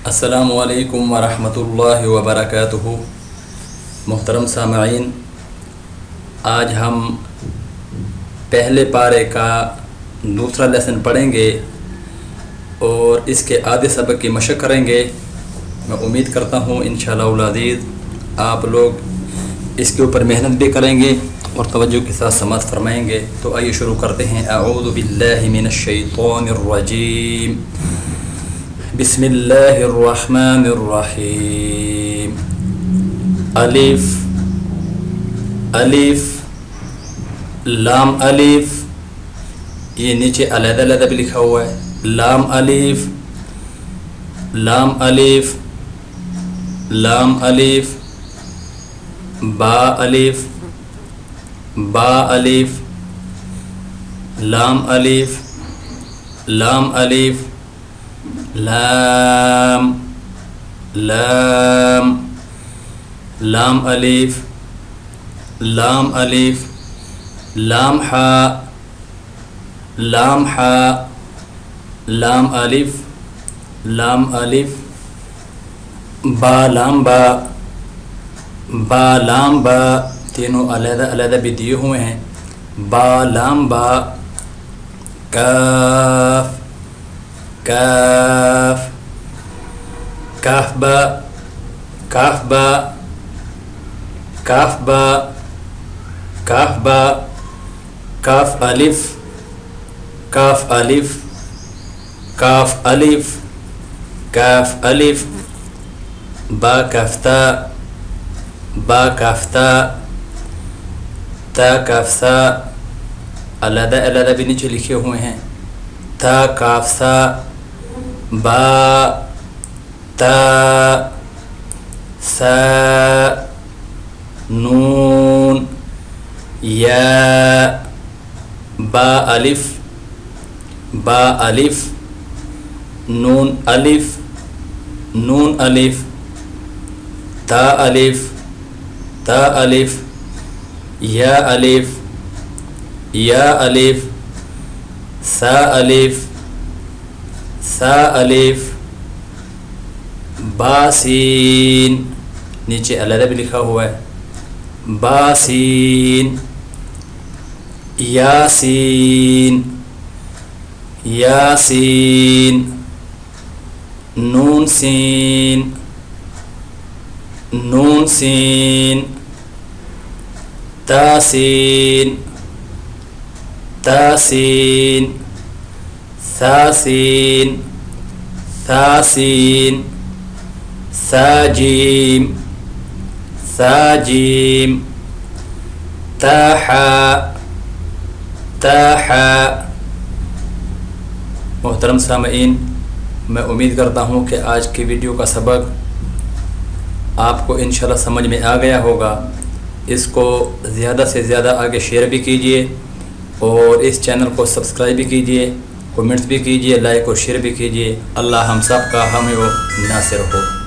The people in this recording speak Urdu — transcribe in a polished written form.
السلام علیکم ورحمۃ اللہ وبرکاتہ۔ محترم سامعین، آج ہم پہلے پارے کا دوسرا لیسن پڑھیں گے اور اس کے آدھے سبق کی مشق کریں گے۔ میں امید کرتا ہوں انشاءاللہ العزیز آپ لوگ اس کے اوپر محنت بھی کریں گے اور توجہ کے ساتھ سماعت فرمائیں گے۔ تو آئیے شروع کرتے ہیں۔ اعوذ باللہ من الشیطان الرجیم، بسم اللہ الرحمن الرحیم۔ الف الف لام الف، یہ نیچے علیحدہ علیحدہ بھی لکھا ہوا ہے۔ لام الف لام الف لام الف، با الف با الف، لام الف لام الف، لام لام لام الف لام الف، لام حاء لام حاء، لام الف لام الف، با لام با با لام با، تینوں علیحدہ علیحدہ بھی دیے ہوئے ہیں۔ با لام با، کاف کاف کاف با کاف با کاف با کاف با، کاف الف کاف الف کاف الف کاف الف، با کاف تا با کاف تا، تا کاف سا، علیحدہ علیحدہ بھی نیچے لکھے ہوئے ہیں۔ تا کاف سا، با تا سا، نون یا، با الف با الف، نون الف نون الف، تا الف تا الف، یا الف یا الف، سا الف سا الف، با سین، نیچے علیحدہ بھی لکھا ہوا ہے۔ با سین، یاسین یاسین، نون سین نون سین، تاسین تاسین، ثاسین ثاسین، ساجیم ساجیم، تاحا تاحا۔ محترم سامعین، میں امید کرتا ہوں کہ آج کی ویڈیو کا سبق آپ کو انشاءاللہ سمجھ میں آ گیا ہوگا۔ اس کو زیادہ سے زیادہ آگے شیئر بھی کیجئے اور اس چینل کو سبسکرائب بھی کیجئے، کومنٹس بھی کیجئے، لائک اور شیئر بھی کیجئے۔ اللہ ہم سب کا ہمیں وہ ناصر ہو۔